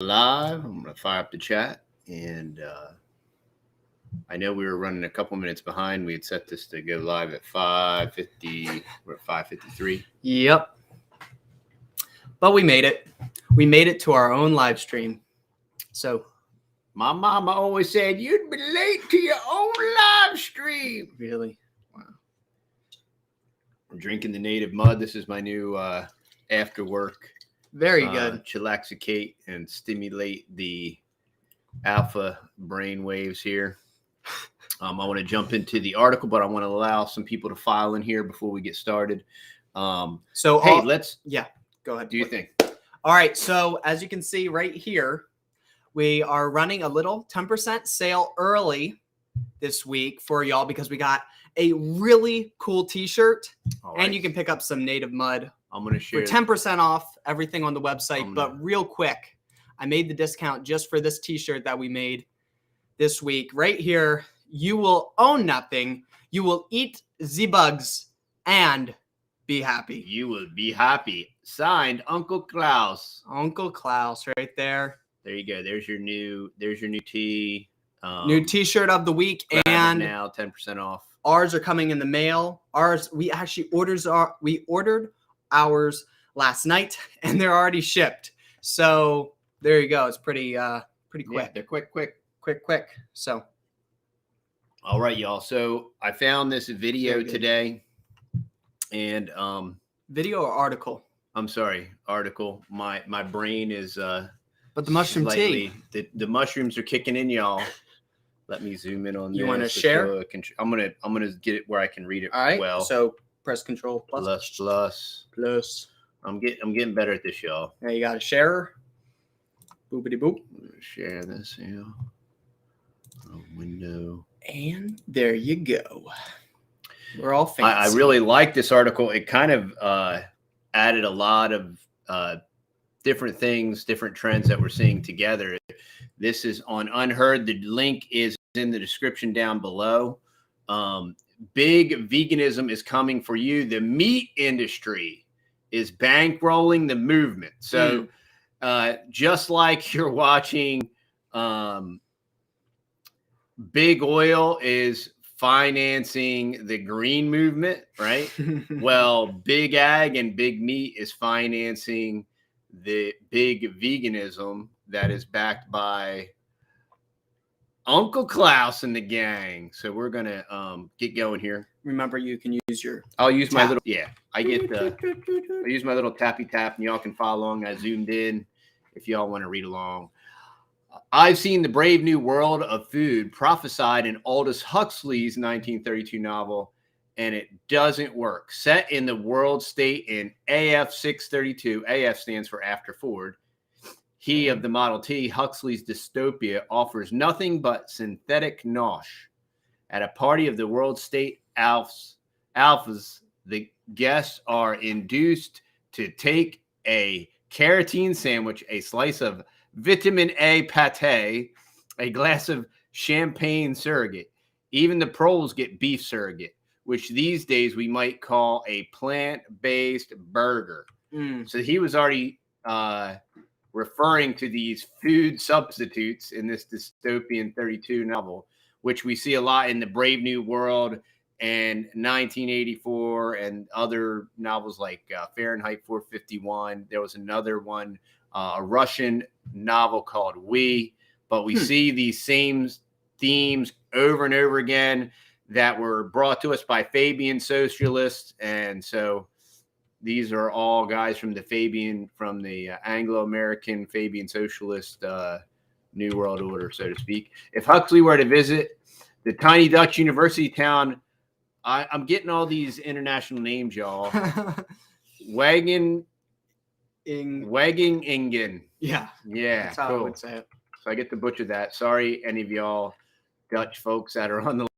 Live. I'm going to fire up the chat. And I know we were running a couple minutes behind. We had set this to go live at 5:50. We're at 5:53. Yep. But we made it. We made it to our own live stream. So my mama always said, you'd be late to your own live stream. Really? Wow. I'm drinking the native mud. This is my new after work. Very good. Chillaxicate and stimulate the alpha brain waves here. I want to jump into the article, but I want to allow some people to file in here before we get started. Go ahead. Do you think? All right. So as you can see right here, we are running a little 10% sale early this week for y'all because we got a really cool t-shirt and you can pick up some native mud. I'm going to share for 10% off everything on the website. But real quick, I made the discount just for this t-shirt that we made this week. Right here, you will own nothing. You will eat the bugs and be happy. You will be happy. Signed, Uncle Klaus. Uncle Klaus right there. There you go. There's your new tee. New t-shirt of the week. And now 10% off. Ours are coming in the mail. We ordered ours last night and they're already shipped. So there you go. It's pretty quick. Yeah, they're quick. So all right, y'all. So I found this video today and video or article? I'm sorry, article. My brain is but the mushroom tea. The mushrooms are kicking in, y'all. Let me zoom in on this. You want to share? I'm gonna get it where I can read it. All right. Well, so press Control plus. I'm getting better at this, y'all. Now you got a share. Boopity boop. Share this, yeah. Window. And there you go. We're all fancy. I really like this article. It kind of added a lot of different things, different trends that we're seeing together. This is on Unheard. The link is in the description down below. Big veganism is coming for you. The meat industry is bankrolling the movement. So just like you're watching big oil is financing the green movement, right? Well, big ag and big meat is financing the big veganism that is backed by Uncle Klaus and the gang. So we're gonna get going here. Remember, you can use your. I'll use my little. Yeah, I use my little tappy tap, and y'all can follow along. I zoomed in if y'all want to read along. I've seen the brave new world of food prophesied in Aldous Huxley's 1932 novel, and it doesn't work. Set in the world state in AF 632, AF stands for After Ford. He of the Model T, Huxley's dystopia, offers nothing but synthetic nosh. At a party of the world state alphas, the guests are induced to take a carotene sandwich, a slice of vitamin A pate, a glass of champagne surrogate. Even the proles get beef surrogate, which these days we might call a plant-based burger. So he was already referring to these food substitutes in this dystopian 32 novel, which we see a lot in the Brave New World and 1984 and other novels like Fahrenheit 451. There was another one, a Russian novel called We, but we see these same themes over and over again that were brought to us by Fabian socialists. And so these are all guys from the Anglo-American Fabian socialist New World Order, so to speak. If Huxley were to visit the tiny Dutch university town, I'm getting all these international names, y'all. Wagging Ingen. Yeah. That's how cool. I would say it. So I get to butcher that. Sorry, any of y'all Dutch folks that are on the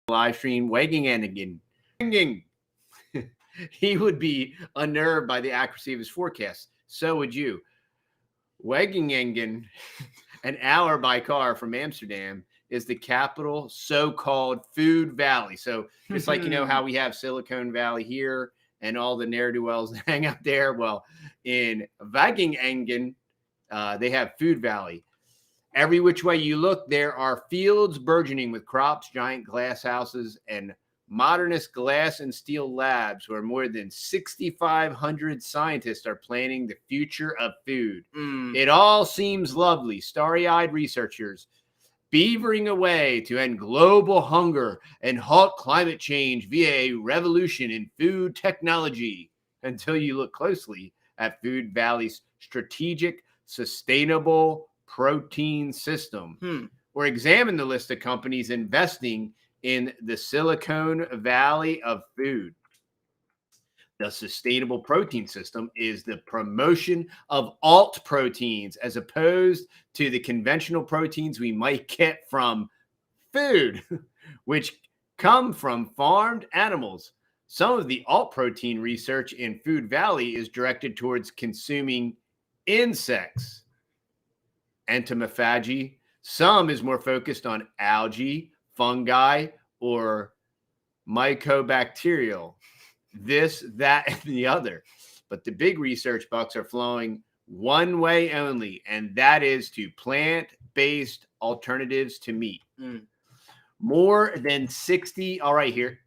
live stream. Wagging Ingen. He would be unnerved by the accuracy of his forecast. So would you. Wageningen, an hour by car from Amsterdam, is the capital so-called food valley. So just like, you know, how we have Silicon Valley here and all the ne'er-do-wells that hang out there. Well, in Wageningen, They have Food Valley. Every which way you look, there are fields burgeoning with crops, giant glass houses, and modernist glass and steel labs where more than 6,500 scientists are planning the future of food. It all seems lovely. Starry-eyed researchers beavering away to end global hunger and halt climate change via a revolution in food technology, until you look closely at Food Valley's strategic, sustainable protein system, or examine the list of companies investing in the Silicon Valley of food. The sustainable protein system is the promotion of alt proteins as opposed to the conventional proteins we might get from food, which come from farmed animals. Some of the alt protein research in Food Valley is directed towards consuming insects, entomophagy. Some is more focused on algae, fungi, or mycobacterial. This, that, and the other. But the big research bucks are flowing one way only, and that is to plant-based alternatives to meat. More than 60, all right, here,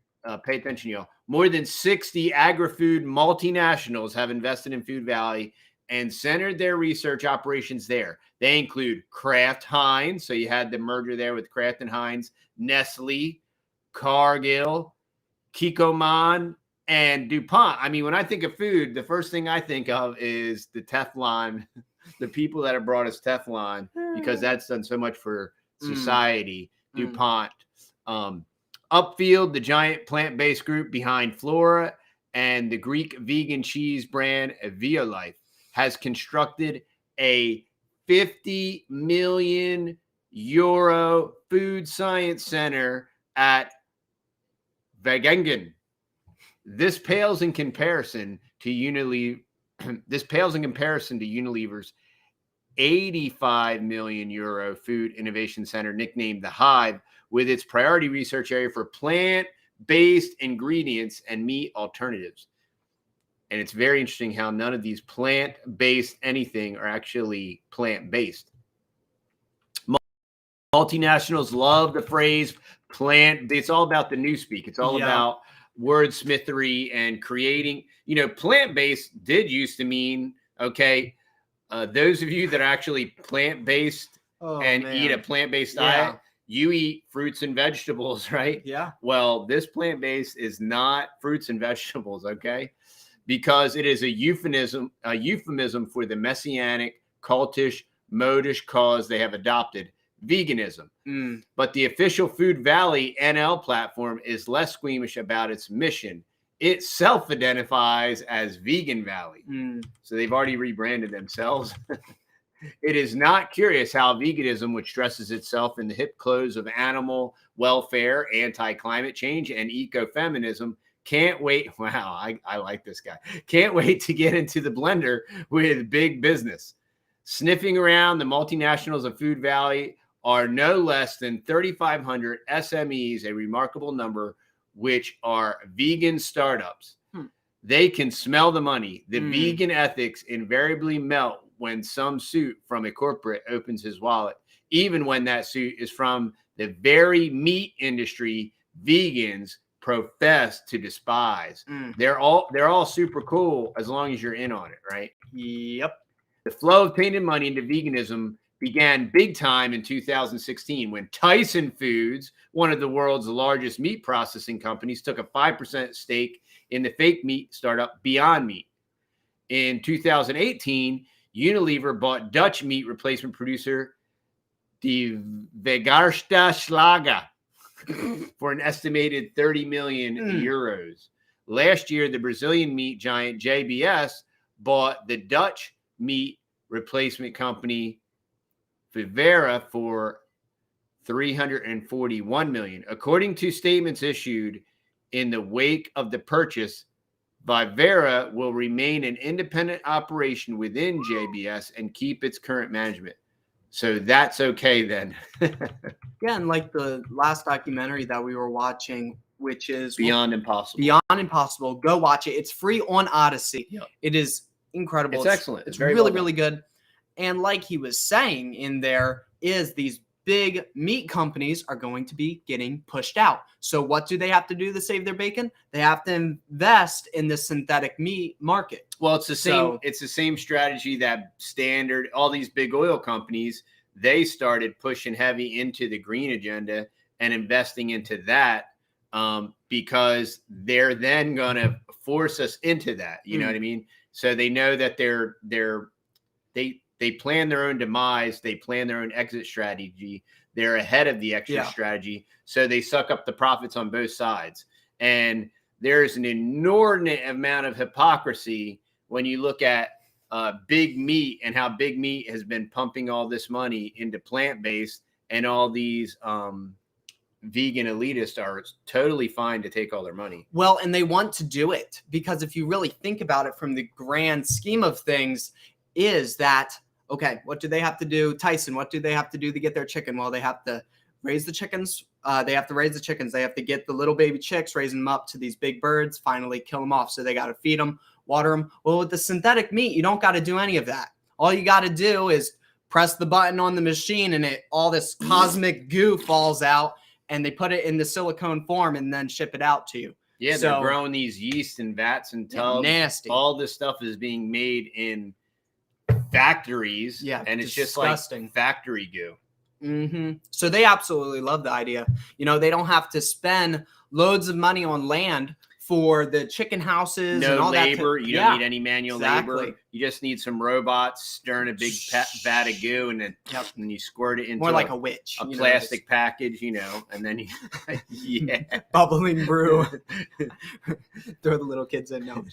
pay attention, y'all. More than 60 agri-food multinationals have invested in Food Valley and centered their research operations there. They include Kraft Heinz, so you had the merger there with Kraft and Heinz, Nestle, Cargill, Kikkoman, and DuPont. I mean, when I think of food, the first thing I think of is the Teflon, the people that have brought us Teflon, because that's done so much for society. DuPont. Upfield, the giant plant-based group behind Flora and the Greek vegan cheese brand Violife, has constructed a 50 million euro food science center at VEGANISM. This pales in comparison to Unilever's 85 million euro food innovation center, nicknamed The Hive, with its priority research area for plant-based ingredients and meat alternatives. And it's very interesting how none of these plant-based anything are actually plant-based. Multinationals love the phrase plant. It's all about the newspeak. It's all about wordsmithery and creating. You know, plant-based did used to mean, okay, those of you that are actually plant-based eat a plant-based diet, you eat fruits and vegetables, right? Yeah. Well, this plant-based is not fruits and vegetables, okay? Because it is a euphemism for the messianic, cultish, modish cause they have adopted, veganism. But the official Food Valley NL platform is less squeamish about its mission. It self-identifies as Vegan Valley. So they've already rebranded themselves. It is not curious how veganism, which dresses itself in the hip clothes of animal welfare, anti-climate change, and ecofeminism, can't wait. Wow, I like this guy. Can't wait to get into the blender with big business. Sniffing around, the multinationals of Food Valley are no less than 3,500 SMEs, a remarkable number, which are vegan startups. They can smell the money. The vegan ethics invariably melt when some suit from a corporate opens his wallet, even when that suit is from the very meat industry vegans profess to despise. They're all super cool as long as you're in on it, right? Yep. The flow of tainted money into veganism began big time in 2016 when Tyson Foods, one of the world's largest meat processing companies, took a 5% stake in the fake meat startup Beyond Meat. In 2018, Unilever bought Dutch meat replacement producer Die Vegetarisch for an estimated 30 million euros. Last year, the Brazilian meat giant JBS bought the Dutch meat replacement company Vivera for 341 million. According to statements issued in the wake of the purchase, Vivera will remain an independent operation within JBS and keep its current management. So that's okay then. Again, like the last documentary that we were watching, which is Beyond Impossible. Beyond Impossible. Go watch it. It's free on Odysee. Yep. It is incredible. It's excellent. It's really, really good. And like he was saying in there, is these big meat companies are going to be getting pushed out. So what do they have to do to save their bacon? They have to invest in the synthetic meat market. Well, it's the same. It's the same strategy that all these big oil companies, they started pushing heavy into the green agenda and investing into that because they're then going to force us into that. You know what I mean? So they know that they plan their own demise. They plan their own exit strategy. They're ahead of the exit strategy. So they suck up the profits on both sides. And there's an inordinate amount of hypocrisy when you look at big meat and how big meat has been pumping all this money into plant-based, and all these vegan elitists are totally fine to take all their money. Well, and they want to do it because if you really think about it from the grand scheme of things, is that, okay, what do they have to do? Tyson, what do they have to do to get their chicken? Well, they have to raise the chickens. They have to raise the chickens. They have to get the little baby chicks, raise them up to these big birds, finally kill them off. So they got to feed them, water them. Well, with the synthetic meat, you don't got to do any of that. All you got to do is press the button on the machine and all this cosmic goo falls out, and they put it in the silicone form and then ship it out to you. Yeah, they're growing these yeast in vats and tubs. Nasty. All this stuff is being made in factories. Yeah, and it's disgusting. Just like factory goo. So they absolutely love the idea. You know, they don't have to spend loads of money on land for the chicken houses and all labor. that. You don't need any manual labor. You just need some robots stirring a big vat of goo, and then and you squirt it into more like a witch, a plastic package, and then you, bubbling brew. Throw the little kids in. No,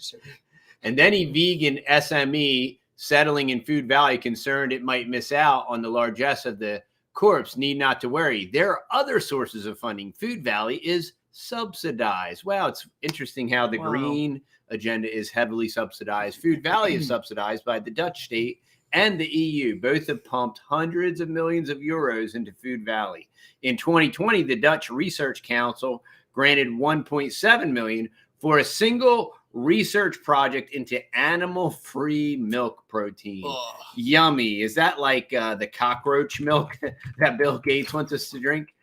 and any vegan SME settling in Food Valley concerned it might miss out on the largesse of the corpse need not to worry. There are other sources of funding. Food Valley is subsidized. Wow, it's interesting how the green agenda is heavily subsidized. Food Valley is subsidized by the Dutch state and the EU. Both have pumped hundreds of millions of euros into Food Valley. In 2020, the Dutch Research Council granted 1.7 million for a single research project into animal-free milk protein. Ugh. Yummy. Is that like the cockroach milk that Bill Gates wants us to drink?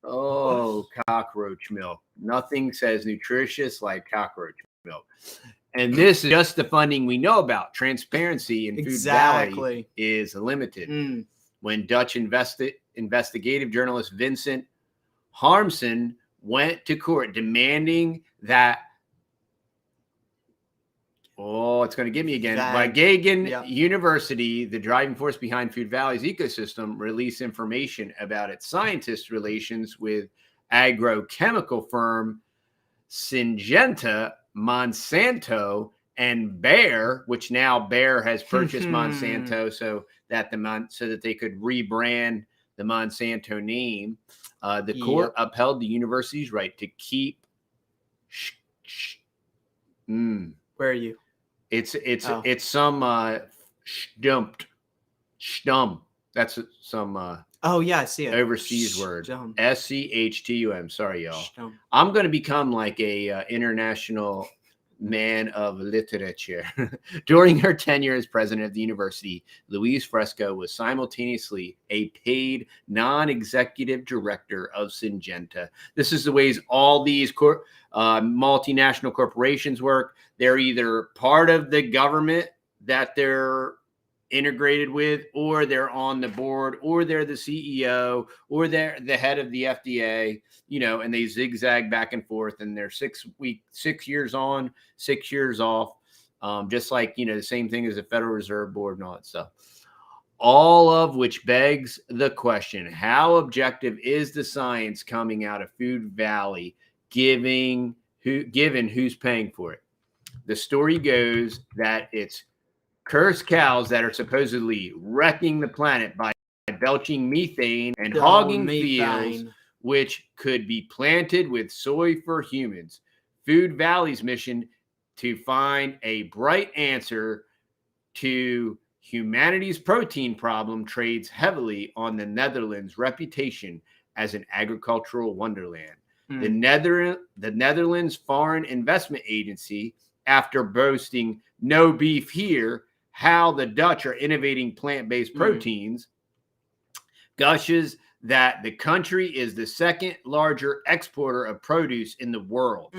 Oh, cockroach milk. Nothing says nutritious like cockroach milk. And this is just the funding we know about. Transparency in Food Valley is limited. When Dutch investigative journalist Vincent Harmsen went to court demanding that it's going to get me again. Wageningen University, the driving force behind Food Valley's ecosystem, released information about its scientists' relations with agrochemical firm Syngenta, Monsanto, and Bayer, which now Bayer has purchased Monsanto so that they could rebrand the Monsanto name. The court upheld the university's right to keep. Where are you? It's some stump. That's some I see it. Overseas word. SCHTUM. Sorry, y'all. Stump. I'm going to become like a international man of literature. During her tenure as president of the university, Louise Fresco was simultaneously a paid non-executive director of Syngenta. This is the ways all these multinational corporations work. They're either part of the government that they're integrated with, or they're on the board, or they're the CEO, or they're the head of the FDA, and they zigzag back and forth, and they're 6 years on, 6 years off. Just like, the same thing as the Federal Reserve Board and all that stuff. All of which begs the question, how objective is the science coming out of Food Valley, given who's paying for it? The story goes that it's cursed cows that are supposedly wrecking the planet by belching methane and hogging fields, which could be planted with soy for humans. Food Valley's mission to find a bright answer to humanity's protein problem trades heavily on the Netherlands' reputation as an agricultural wonderland. The Netherlands Foreign Investment Agency, after boasting no beef here, how the Dutch are innovating plant-based proteins, gushes that the country is the second larger exporter of produce in the world.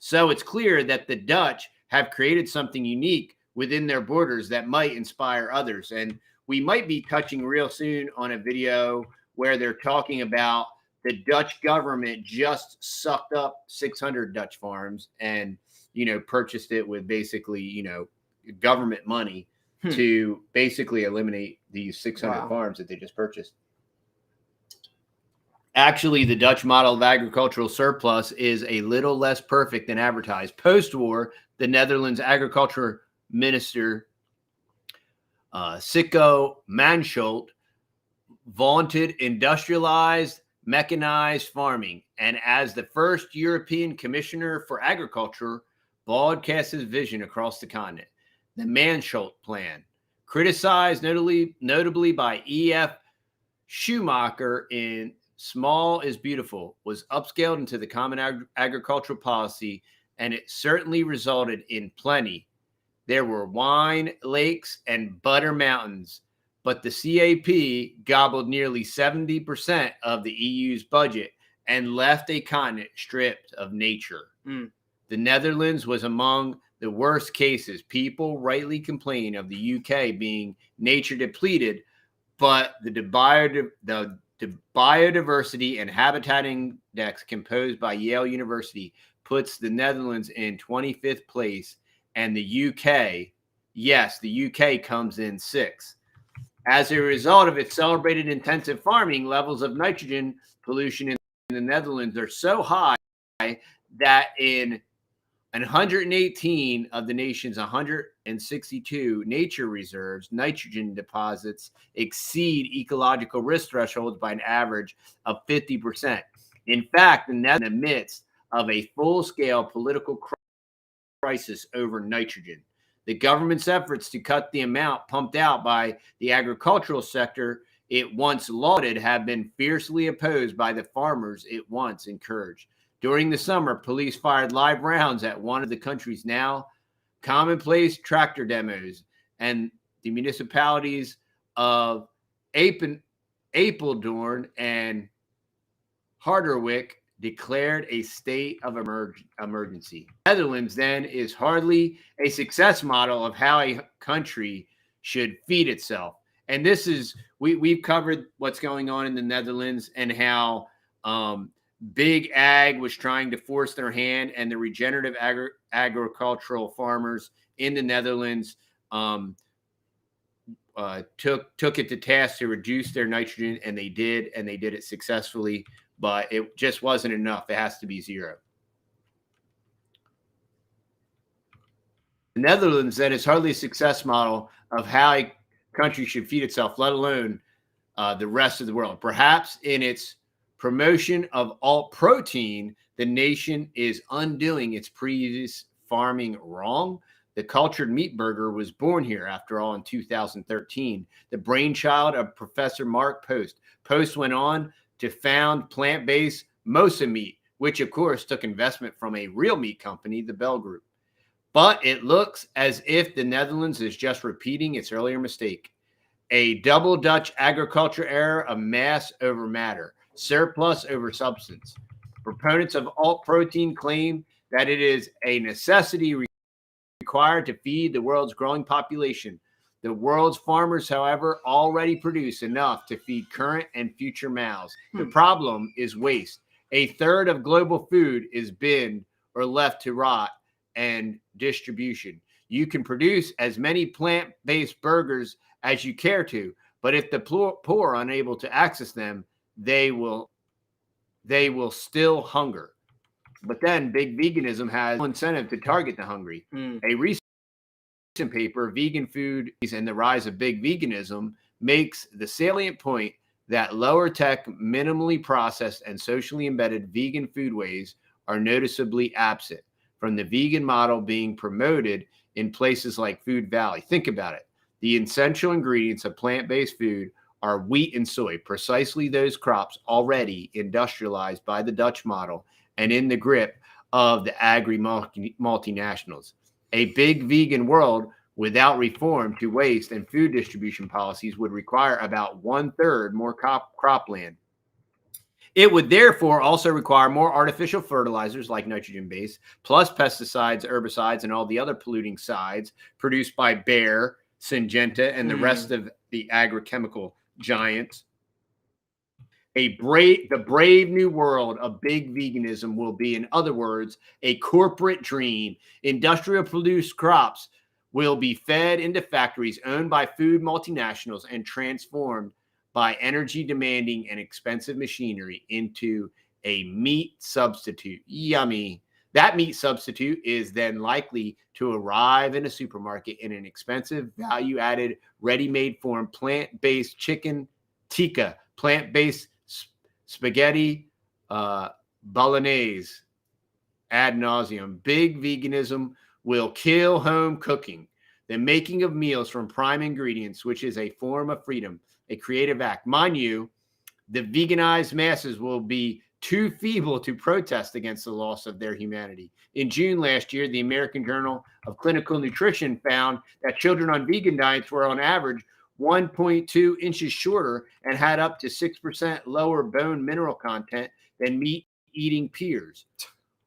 So it's clear that the Dutch have created something unique within their borders that might inspire others. And we might be touching real soon on a video where they're talking about the Dutch government just sucked up 600 Dutch farms and, you know, purchased it with basically, you know, government money to basically eliminate these 600 farms that they just purchased. Actually, the Dutch model of agricultural surplus is a little less perfect than advertised. Post-war, the Netherlands agriculture minister, Sikko Mansholt, vaunted industrialized, mechanized farming, and as the first European commissioner for agriculture, broadcast his vision across the continent. The Mansholt Plan, criticized notably by E.F. Schumacher in Small is Beautiful, was upscaled into the common agricultural policy, and it certainly resulted in plenty. There were wine lakes and butter mountains, but the CAP gobbled nearly 70% of the EU's budget and left a continent stripped of nature. The Netherlands was among the worst cases. People rightly complain of the UK being nature depleted, but the biodiversity and habitat index composed by Yale University puts the Netherlands in 25th place, and the UK, yes, the UK comes in 6th. As a result of its celebrated intensive farming, levels of nitrogen pollution in the Netherlands are so high that in 118 of the nation's 162 nature reserves, nitrogen deposits exceed ecological risk thresholds by an average of 50%. In fact, the Netherlands is in the midst of a full-scale political crisis over nitrogen. The government's efforts to cut the amount pumped out by the agricultural sector it once lauded have been fiercely opposed by the farmers it once encouraged. During the summer, police fired live rounds at one of the country's now commonplace tractor demos, and the municipalities of Apeldoorn and Harderwijk declared a state of emergency. The Netherlands, then, is hardly a success model of how a country should feed itself. And this is, we've covered what's going on in the Netherlands and how Big Ag was trying to force their hand, and the regenerative agricultural farmers in the Netherlands took it to task to reduce their nitrogen, and they did it successfully, but it just wasn't enough. It has to be 0. The Netherlands, then, is hardly a success model of how a country should feed itself, let alone the rest of the world. Perhaps in its promotion of alt protein, the nation is undoing its previous farming wrong. The cultured meat burger was born here, after all, in 2013, the brainchild of Professor Mark Post. Post went on to found plant-based Mosa Meat, which, of course, took investment from a real meat company, the Bell Group. But it looks as if the Netherlands is just repeating its earlier mistake, a double Dutch agriculture era of mass over matter, surplus over substance. Proponents of alt protein claim that it is a necessity required to feed the world's growing population. The world's farmers, however, already produce enough to feed current and future mouths. The problem is waste. A third of global food is binned or left to rot and distribution. You can produce as many plant-based burgers as you care to, but if the poor are unable to access them, they will still hunger. But then big veganism has no incentive to target the hungry. A recent paper, Vegan Food and the Rise of Big Veganism, makes the salient point that lower tech, minimally processed, and socially embedded vegan foodways are noticeably absent from the vegan model being promoted in places like Food Valley. Think about it. The essential ingredients of plant-based food are wheat and soy, precisely those crops already industrialized by the Dutch model and in the grip of the agri multinationals. A big vegan world without reform to waste and food distribution policies would require about 1/3 more cropland. It would therefore also require more artificial fertilizers like nitrogen base, plus pesticides, herbicides, and all the other polluting sides produced by Bayer, Syngenta, and the rest of the agrochemical giants. The brave new world of big veganism will be, in other words, a corporate dream. Industrial produced crops will be fed into factories owned by food multinationals and transformed by energy demanding and expensive machinery into a meat substitute. Yummy. That meat substitute is then likely to arrive in a supermarket in an expensive, value-added, ready-made form, plant-based chicken tikka, plant-based spaghetti bolognese ad nauseum. Big veganism will kill home cooking, the making of meals from prime ingredients, which is a form of freedom, a creative act. Mind you, the veganized masses will be too feeble to protest against the loss of their humanity. In June last year, the American Journal of Clinical Nutrition found that children on vegan diets were on average 1.2 inches shorter and had up to 6% lower bone mineral content than meat-eating peers.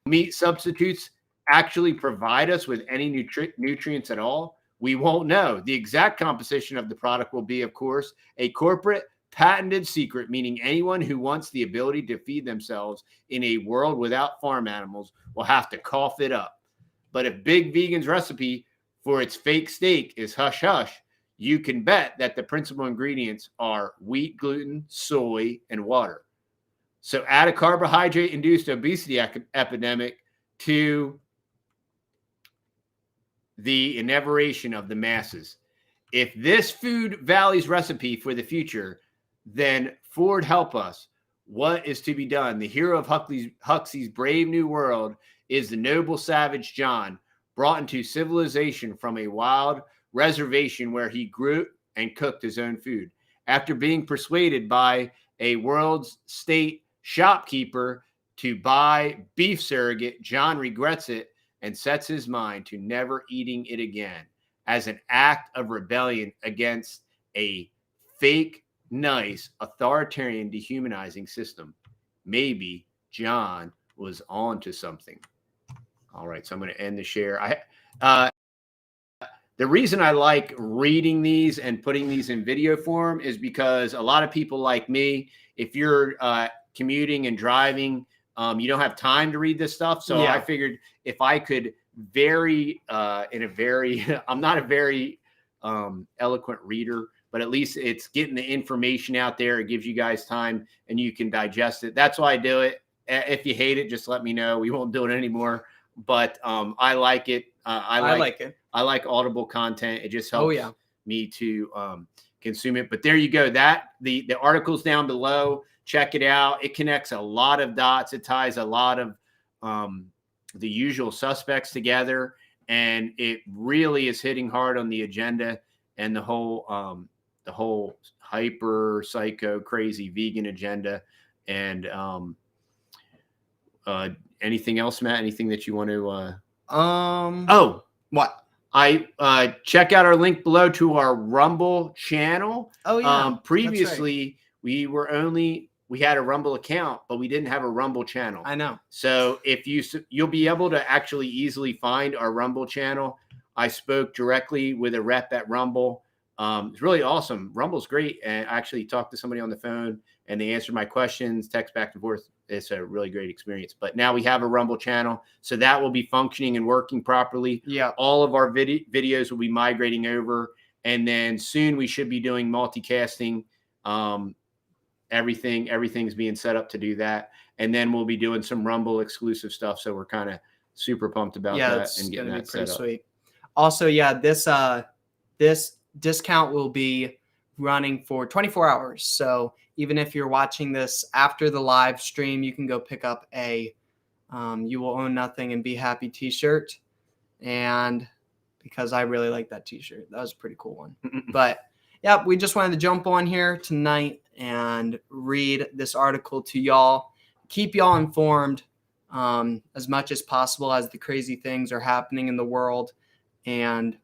Meat substitutes actually provide us with any nutrients at all? We won't know. The exact composition of the product will be, of course, a corporate patented secret, meaning anyone who wants the ability to feed themselves in a world without farm animals will have to cough it up. But if Big Vegan's recipe for its fake steak is hush-hush, you can bet that the principal ingredients are wheat, gluten, soy, and water. So add a carbohydrate-induced obesity epidemic to the inebriation of the masses. If this Food Valley's recipe for the future, then Ford help us. What is to be done? The hero of Huxley's Brave New World is the noble savage John, brought into civilization from a wild reservation where he grew and cooked his own food. After being persuaded by a world's state shopkeeper to buy beef surrogate, John regrets it and sets his mind to never eating it again as an act of rebellion against a fake, nice, authoritarian, dehumanizing system. Maybe John was on to something. All right, so I'm going to end the share. The reason I like reading these and putting these in video form is because a lot of people like me, if you're commuting and driving, you don't have time to read this stuff. So I figured if I could I'm not a very eloquent reader, but at least it's getting the information out there. It gives you guys time and you can digest it. That's why I do it. If you hate it, just let me know. We won't do it anymore. But I like it. I like it. I like Audible content. It just helps me to consume it. But there you go. The article's down below. Check it out. It connects a lot of dots. It ties a lot of the usual suspects together, and it really is hitting hard on the agenda and the whole hyper psycho crazy vegan agenda. And anything else, Matt? Anything that you want to? What? I check out our link below to our Rumble channel. Oh yeah. Previously, we had a Rumble account, but we didn't have a Rumble channel. I know. So if you'll be able to actually easily find our Rumble channel. I spoke directly with a rep at Rumble. It's really awesome. Rumble's great. And I actually talked to somebody on the phone and they answered my questions, text back and forth. It's a really great experience. But now we have a Rumble channel, so that will be functioning and working properly. Yeah. All of our videos will be migrating over. And then soon we should be doing multicasting. Everything's being set up to do that. And then we'll be doing some Rumble exclusive stuff. So we're kind of super pumped about that and getting that set up. Sweet. Also, this discount will be running for 24 hours. So even if you're watching this after the live stream, you can go pick up a You Will Own Nothing and Be Happy t-shirt. And because I really like that t-shirt. That was a pretty cool one. But yeah, we just wanted to jump on here tonight and read this article to y'all. Keep y'all informed as much as possible as the crazy things are happening in the world. And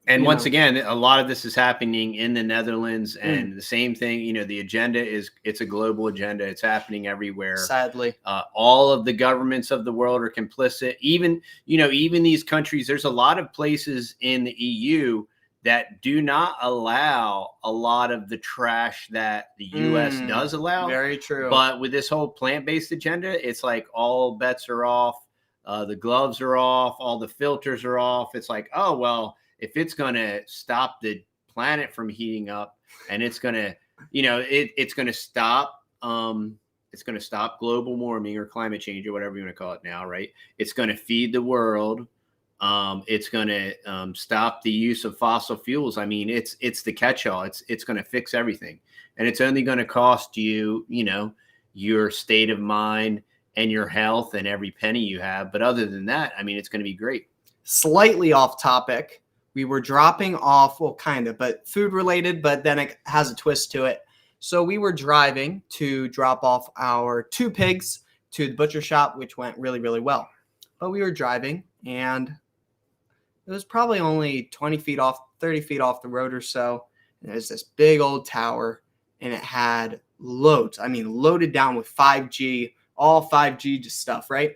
And once again, a lot of this is happening in the Netherlands, and the same thing, you know, the agenda it's a global agenda. It's happening everywhere. Sadly. All of the governments of the world are complicit. Even these countries, there's a lot of places in the EU that do not allow a lot of the trash that the US does allow. Very true. But with this whole plant-based agenda, it's like all bets are off. The gloves are off. All the filters are off. It's like, oh, well, if it's going to stop the planet from heating up, and it's going to, it's going to stop, global warming or climate change or whatever you want to call it now, right? It's going to feed the world. It's going to stop the use of fossil fuels. I mean, it's the catch-all. It's going to fix everything, and it's only going to cost you, your state of mind and your health and every penny you have. But other than that, I mean, it's going to be great. Slightly off topic. We were dropping off, well, kind of, but food related, but then it has a twist to it. So we were driving to drop off our 2 pigs to the butcher shop, which went really, really well. But we were driving, and it was probably only 20 feet off, 30 feet off the road or so. And there's this big old tower, and it had loads. I mean, loaded down with 5G, all 5G stuff, right?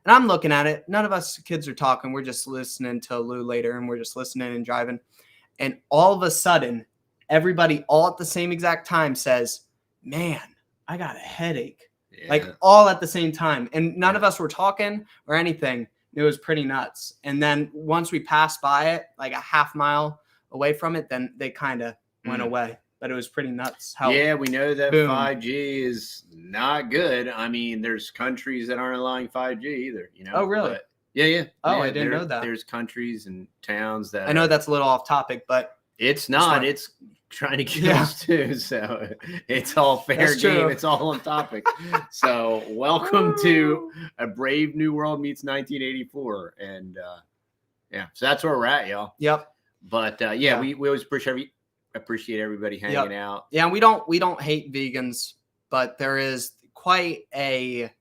And I'm looking at it. None of us kids are talking. We're just listening to Lou later, and we're just listening and driving. And all of a sudden, everybody all at the same exact time says, man, I got a headache. Yeah. Like all at the same time. And none of us were talking or anything. It was pretty nuts. And then once we passed by it, like a half mile away from it, then they kind of went away. But it was pretty nuts. Yeah, we know that 5G is not good. I mean, there's countries that aren't allowing 5G either, Oh, really? But yeah. Oh, I didn't know that. There's countries and towns that I know that's a little off topic, but it's not. It's trying to kill us too. So it's all fair game. It's all on topic. So welcome to A Brave New World Meets 1984. And so that's where we're at, y'all. Yep. But we always appreciate everybody hanging out. Yeah, we don't hate vegans, but there is quite a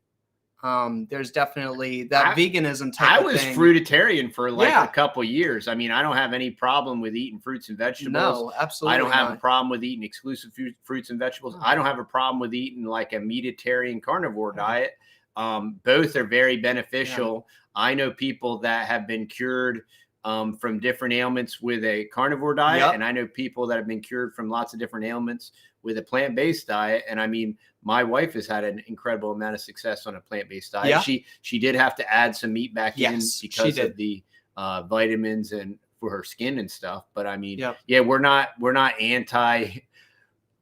there's definitely that veganism type of thing. I was fruitarian for a couple years. I mean, I don't have any problem with eating fruits and vegetables. No, absolutely. I don't have a problem with eating exclusive fruits and vegetables. I don't have a problem with eating like a meatitarian carnivore diet. Both are very beneficial. Yeah. I know people that have been cured from different ailments with a carnivore diet. And I know people that have been cured from lots of different ailments with a plant-based diet. And I mean, my wife has had an incredible amount of success on a plant-based diet. Yeah. She did have to add some meat back in because of the vitamins and for her skin and stuff. But I mean, we're not anti.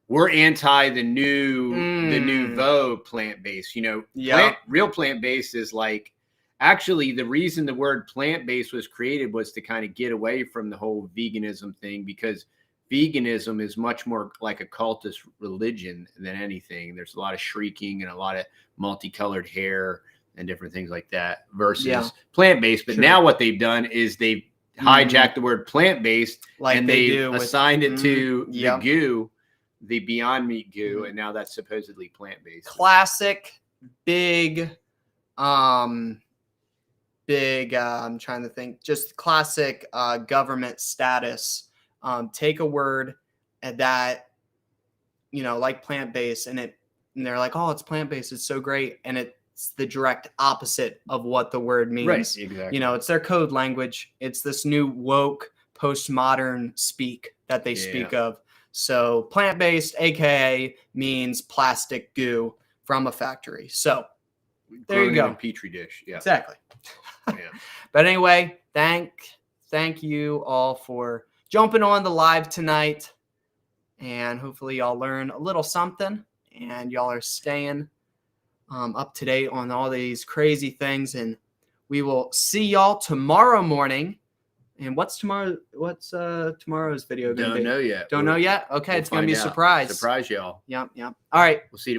We're anti the new Beau plant-based. Real plant-based is like. Actually, the reason the word plant-based was created was to kind of get away from the whole veganism thing, because veganism is much more like a cultist religion than anything. There's a lot of shrieking and a lot of multicolored hair and different things like that versus plant-based. But now what they've done is they've hijacked the word plant-based and they've assigned it to the goo, the Beyond Meat goo, and now that's supposedly plant-based. Classic, big, I'm trying to think, just classic government status. Take a word that, like plant-based, and they're like, oh, it's plant-based, it's so great. And it's the direct opposite of what the word means. Right, exactly. It's their code language. It's this new woke postmodern speak that they speak of. So plant-based, AKA, means plastic goo from a factory. So there you go. In a petri dish. Yeah, exactly. But anyway, thank you all for jumping on the live tonight, and hopefully y'all learn a little something, and y'all are staying up to date on all these crazy things. And we will see y'all tomorrow morning. And what's tomorrow? What's tomorrow's video going to be? Don't know yet. Don't know yet. Okay, it's going to be a surprise. Surprise y'all. Yep. All right. We'll see you tomorrow.